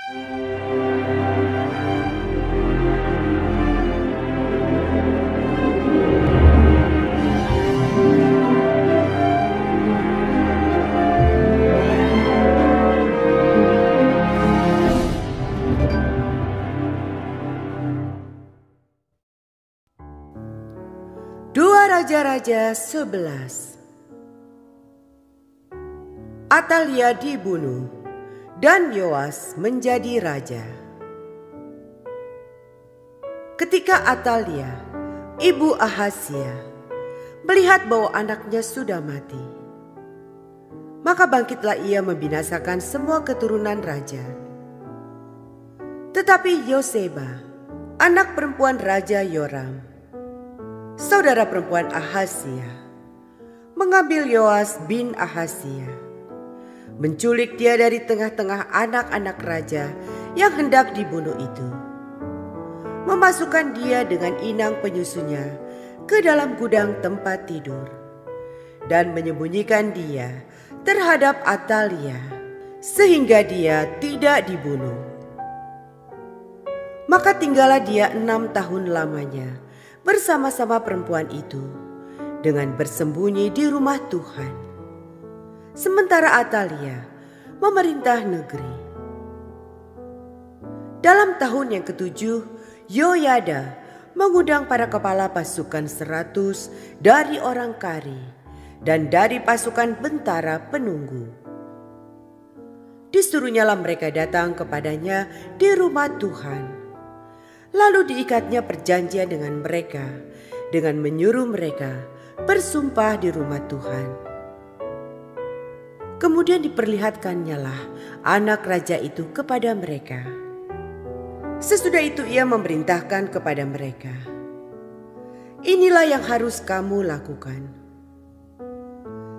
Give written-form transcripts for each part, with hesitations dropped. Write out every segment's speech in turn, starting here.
Dua Raja-Raja 11. Atalia dibunuh dan Yoas menjadi raja. Ketika Atalia, ibu Ahazia, melihat bahwa anaknya sudah mati, maka bangkitlah ia membinasakan semua keturunan raja. Tetapi Yoseba, anak perempuan Raja Yoram, saudara perempuan Ahazia, mengambil Yoas bin Ahazia, menculik dia dari tengah-tengah anak-anak raja yang hendak dibunuh itu, memasukkan dia dengan inang penyusunya ke dalam gudang tempat tidur, dan menyembunyikan dia terhadap Atalia sehingga dia tidak dibunuh. Maka tinggallah dia 6 tahun lamanya bersama-sama perempuan itu dengan bersembunyi di rumah Tuhan, sementara Atalia memerintah negeri. Dalam tahun yang ke-7, Yoyada mengundang para kepala pasukan 100 dari orang Kari dan dari pasukan bentara penunggu. Disuruhnyalah mereka datang kepadanya di rumah Tuhan. Lalu diikatnya perjanjian dengan mereka dengan menyuruh mereka bersumpah di rumah Tuhan. Kemudian diperlihatkannya lah anak raja itu kepada mereka. Sesudah itu ia memerintahkan kepada mereka, "Inilah yang harus kamu lakukan.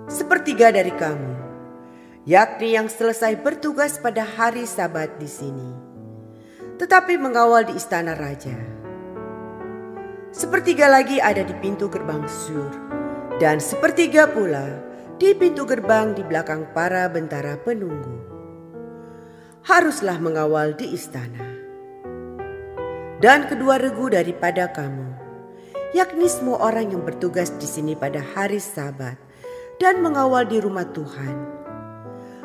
Sepertiga dari kamu, yakni yang selesai bertugas pada hari Sabat di sini, tetapi mengawal di istana raja. Sepertiga lagi ada di pintu gerbang sur, dan sepertiga pula di pintu gerbang di belakang para bentara penunggu. Haruslah mengawal di istana. Dan kedua regu daripada kamu, yakni semua orang yang bertugas di sini pada hari Sabat dan mengawal di rumah Tuhan,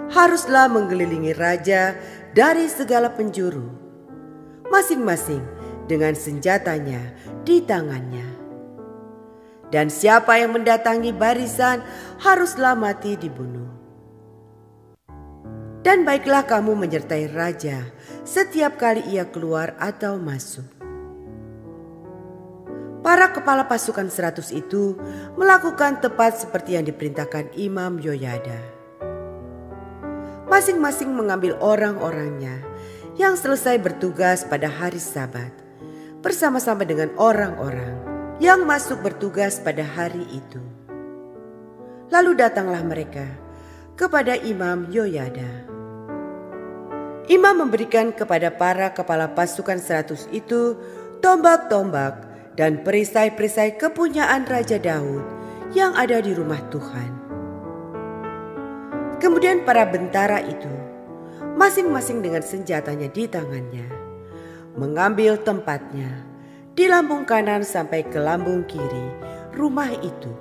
haruslah mengelilingi raja dari segala penjuru, masing-masing dengan senjatanya di tangannya. Dan siapa yang mendatangi barisan haruslah mati dibunuh. Dan baiklah kamu menyertai raja setiap kali ia keluar atau masuk." Para kepala pasukan 100 itu melakukan tepat seperti yang diperintahkan Imam Yoyada. Masing-masing mengambil orang-orangnya yang selesai bertugas pada hari Sabat bersama-sama dengan orang-orang yang masuk bertugas pada hari itu. Lalu datanglah mereka kepada Imam Yoyada. Imam memberikan kepada para kepala pasukan 100 itu tombak-tombak dan perisai-perisai kepunyaan Raja Daud yang ada di rumah Tuhan. Kemudian para bentara itu, masing-masing dengan senjatanya di tangannya, mengambil tempatnya di lambung kanan sampai ke lambung kiri rumah itu,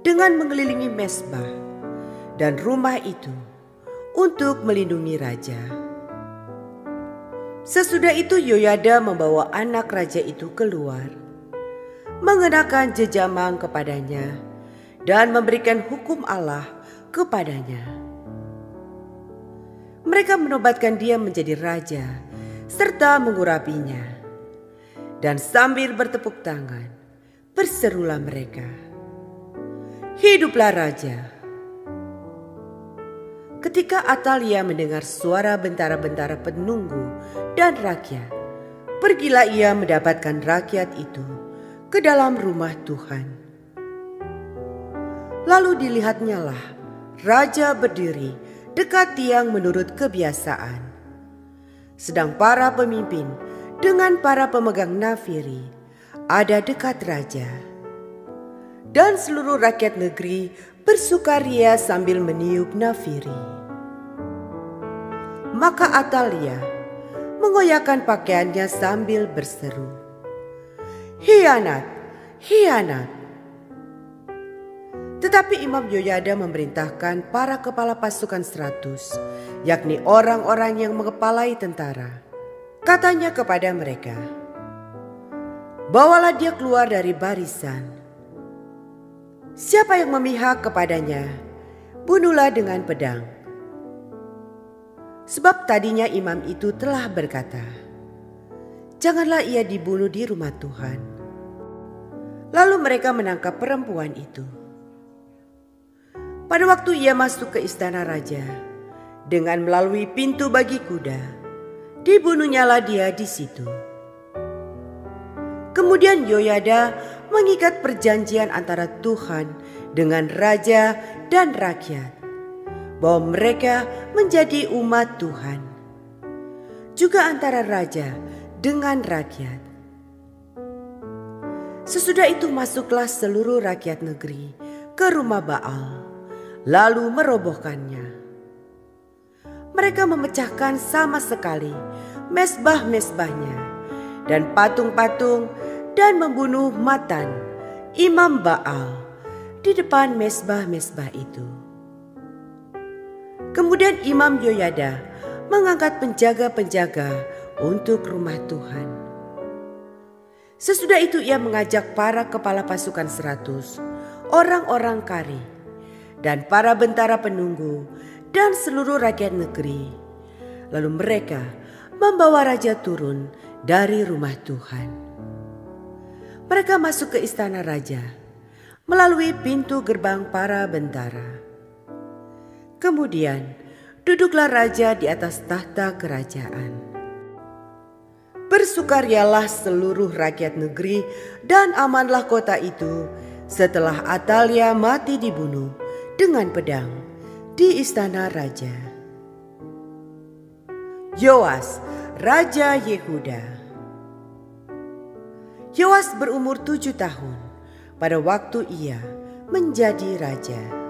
dengan mengelilingi mezbah dan rumah itu untuk melindungi raja. Sesudah itu Yoyada membawa anak raja itu keluar, mengenakan jejamang kepadanya dan memberikan hukum Allah kepadanya. Mereka menobatkan dia menjadi raja serta mengurapinya, dan sambil bertepuk tangan berserulah mereka, "Hiduplah raja!" Ketika Atalia mendengar suara bentara-bentara penunggu dan rakyat, pergilah ia mendapatkan rakyat itu ke dalam rumah Tuhan. Lalu dilihatnyalah raja berdiri dekat tiang menurut kebiasaan, sedang para pemimpin dengan para pemegang nafiri ada dekat raja. Dan seluruh rakyat negeri bersukaria sambil meniup nafiri. Maka Atalia mengoyakkan pakaiannya sambil berseru, "Hianat, hianat!" Tetapi Imam Yoyada memerintahkan para kepala pasukan 100, yakni orang-orang yang mengepalai tentara. Katanya kepada mereka, "Bawalah dia keluar dari barisan. Siapa yang memihak kepadanya, bunuhlah dengan pedang." Sebab tadinya imam itu telah berkata, "Janganlah ia dibunuh di rumah Tuhan." Lalu mereka menangkap perempuan itu. Pada waktu ia masuk ke istana raja, dengan melalui pintu bagi kuda, dibunuhnyalah dia di situ. Kemudian Yoyada mengikat perjanjian antara Tuhan dengan raja dan rakyat, bahwa mereka menjadi umat Tuhan, juga antara raja dengan rakyat. Sesudah itu masuklah seluruh rakyat negeri ke rumah Baal, lalu merobohkannya. Mereka memecahkan sama sekali mesbah-mesbahnya dan patung-patung, dan membunuh Matan, imam Baal, di depan mesbah-mesbah itu. Kemudian Imam Yoyada mengangkat penjaga-penjaga untuk rumah Tuhan. Sesudah itu ia mengajak para kepala pasukan 100, orang-orang kari, dan para bentara penunggu, dan seluruh rakyat negeri. Lalu mereka membawa raja turun dari rumah Tuhan. Mereka masuk ke istana raja melalui pintu gerbang para bentara. Kemudian duduklah raja di atas tahta kerajaan. Bersukarialah seluruh rakyat negeri dan amanlah kota itu setelah Atalia mati dibunuh dengan pedang di istana raja. Yoas, Raja Yehuda. Yoas berumur 7 tahun pada waktu ia menjadi raja.